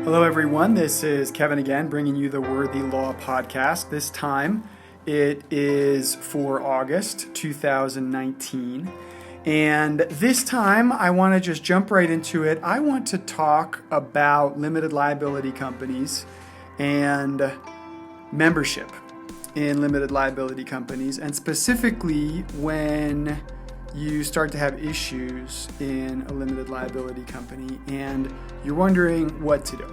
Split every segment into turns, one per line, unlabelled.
Hello, everyone. This is Kevin again, bringing you the Worthy Law podcast. This time it is for August 2019. And this time I want to just jump right into it. I want to talk about limited liability companies and membership in limited liability companies, and specifically when you start to have issues in a limited liability company and you're wondering what to do.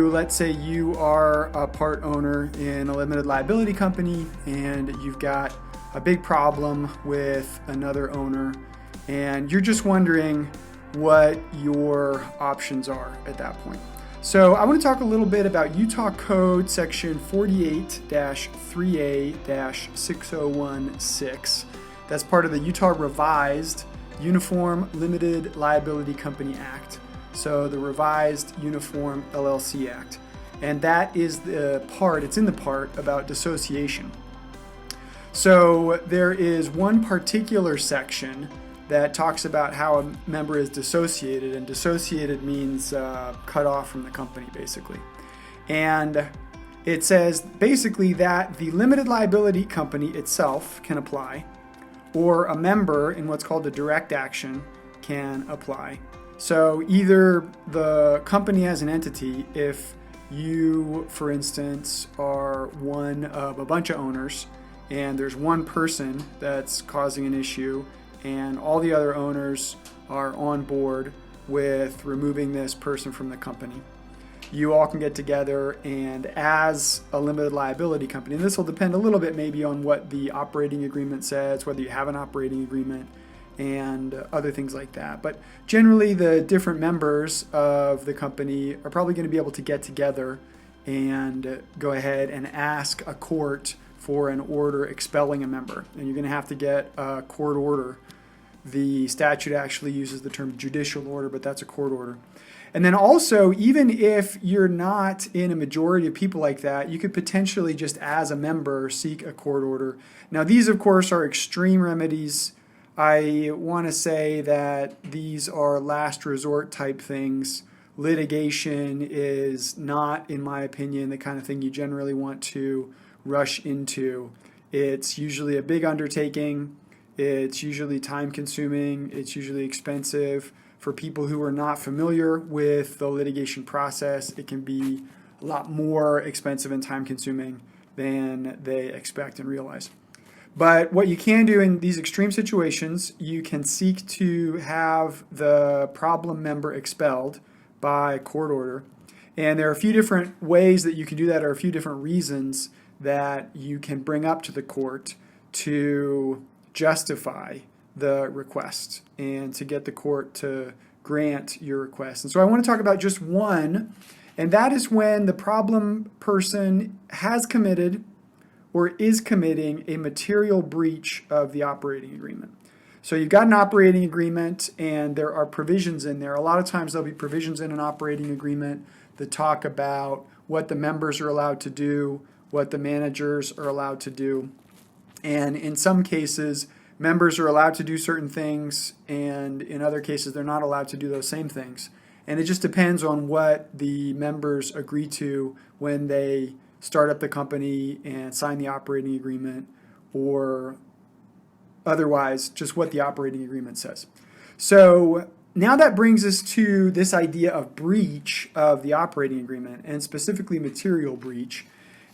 Let's say you are a part owner in a limited liability company and you've got a big problem with another owner and you're just wondering what your options are at that point. So I want to talk a little bit about Utah Code section 48-3A-6016. That's part of the Utah Revised Uniform Limited Liability Company Act. So the Revised Uniform LLC Act. And that is it's in the part about dissociation. So there is one particular section that talks about how a member is dissociated, and dissociated means cut off from the company, basically. And it says basically that the limited liability company itself can apply, or a member in what's called a direct action can apply. So either the company as an entity, if you, for instance, are one of a bunch of owners and there's one person that's causing an issue and all the other owners are on board with removing this person from the company, you all can get together and as a limited liability company, and this will depend a little bit maybe on what the operating agreement says, whether you have an operating agreement and other things like that. But generally the different members of the company are probably going to be able to get together and go ahead and ask a court for an order expelling a member. And you're going to have to get a court order. The statute actually uses the term judicial order, but that's a court order. And then also, even if you're not in a majority of people like that, you could potentially just as a member seek a court order. Now, these, of course, are extreme remedies. I want to say that these are last resort type things. Litigation is not, in my opinion, the kind of thing you generally want to rush into. It's usually a big undertaking. It's usually time consuming. It's usually expensive. For people who are not familiar with the litigation process, it can be a lot more expensive and time consuming than they expect and realize. But what you can do in these extreme situations, you can seek to have the problem member expelled by court order. And there are a few different ways that you can do that, or a few different reasons that you can bring up to the court to justify the request and to get the court to grant your request. And so I want to talk about just one, and that is when the problem person has committed or is committing a material breach of the operating agreement. So you've got an operating agreement and there are provisions in there. A lot of times there'll be provisions in an operating agreement that talk about what the members are allowed to do, what the managers are allowed to do. And in some cases, members are allowed to do certain things, and in other cases, they're not allowed to do those same things. And it just depends on what the members agree to when they start up the company and sign the operating agreement, or otherwise, just what the operating agreement says. So now that brings us to this idea of breach of the operating agreement, and specifically material breach.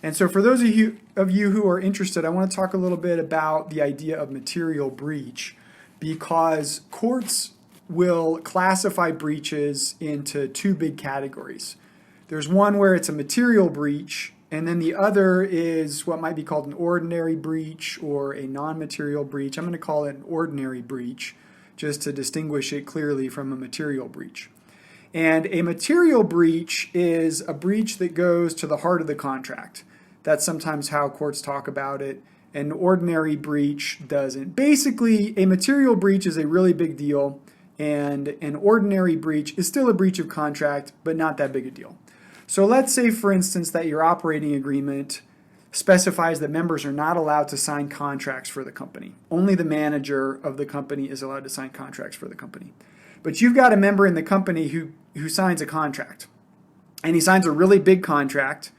And so for those of you who are interested, I want to talk a little bit about the idea of material breach, because courts will classify breaches into two big categories. There's one where it's a material breach, and then the other is what might be called an ordinary breach or a non-material breach. I'm going to call it an ordinary breach just to distinguish it clearly from a material breach. And a material breach is a breach that goes to the heart of the contract. That's sometimes how courts talk about it. An ordinary breach doesn't. Basically, a material breach is a really big deal, and an ordinary breach is still a breach of contract, but not that big a deal. So let's say, for instance, that your operating agreement specifies that members are not allowed to sign contracts for the company. Only the manager of the company is allowed to sign contracts for the company. But you've got a member in the company who signs a contract. and he signs a really big contract.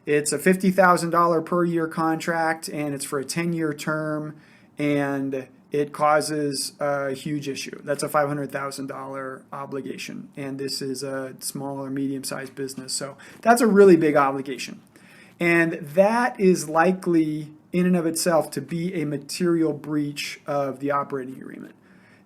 It's a $50,000 per year contract, and it's for a 10-year term, and it causes a huge issue. That's a $500,000 obligation, and this is a small or medium-sized business, so that's a really big obligation. And that is likely in and of itself to be a material breach of the operating agreement.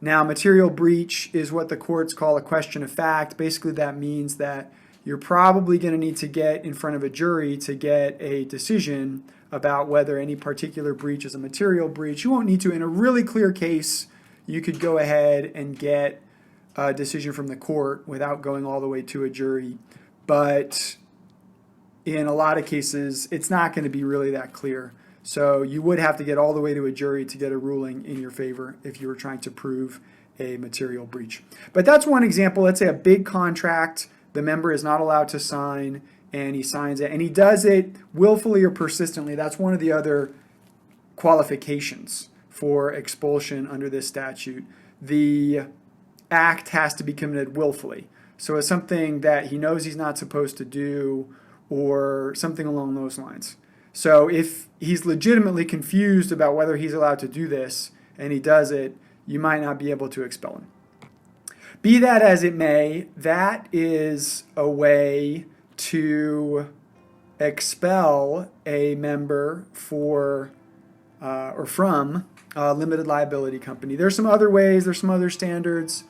Now, material breach is what the courts call a question of fact. Basically, that means that you're probably going to need to get in front of a jury to get a decision about whether any particular breach is a material breach. You won't need to. In a really clear case, you could go ahead and get a decision from the court without going all the way to a jury. But in a lot of cases, it's not going to be really that clear. So you would have to get all the way to a jury to get a ruling in your favor if you were trying to prove a material breach. But that's one example. Let's say a big contract the member is not allowed to sign, and he signs it, and he does it willfully or persistently. That's one of the other qualifications for expulsion under this statute. The act has to be committed willfully. So it's something that he knows he's not supposed to do, or something along those lines. So if he's legitimately confused about whether he's allowed to do this, and he does it, you might not be able to expel him. Be that as it may, that is a way to expel a member for or from a limited liability company. There's some other ways, there's some other standards,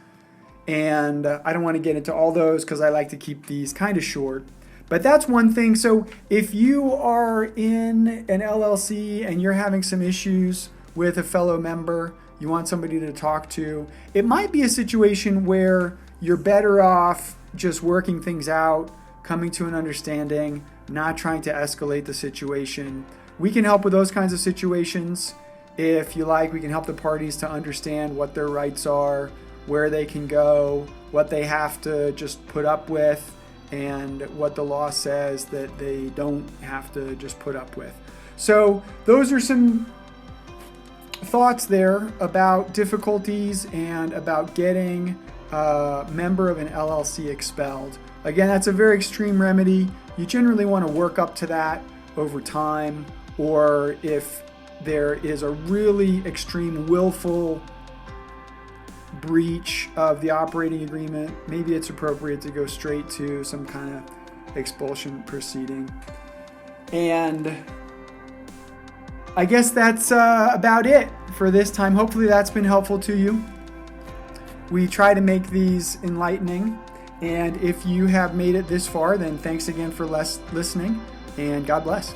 and I don't want to get into all those because I like to keep these kind of short. But that's one thing. So if you are in an LLC and you're having some issues with a fellow member, you want somebody to talk to, it might be a situation where you're better off just working things out, coming to an understanding, not trying to escalate the situation. We can help with those kinds of situations. If you like, we can help the parties to understand what their rights are, where they can go, what they have to just put up with, and what the law says that they don't have to just put up with. So those are some thoughts there about difficulties and about getting a member of an LLC expelled. Again, that's a very extreme remedy. You generally want to work up to that over time, or if there is a really extreme willful breach of the operating agreement, maybe it's appropriate to go straight to some kind of expulsion proceeding. And I guess that's about it for this time. Hopefully that's been helpful to you. We try to make these enlightening, and if you have made it this far, then thanks again for listening, and God bless.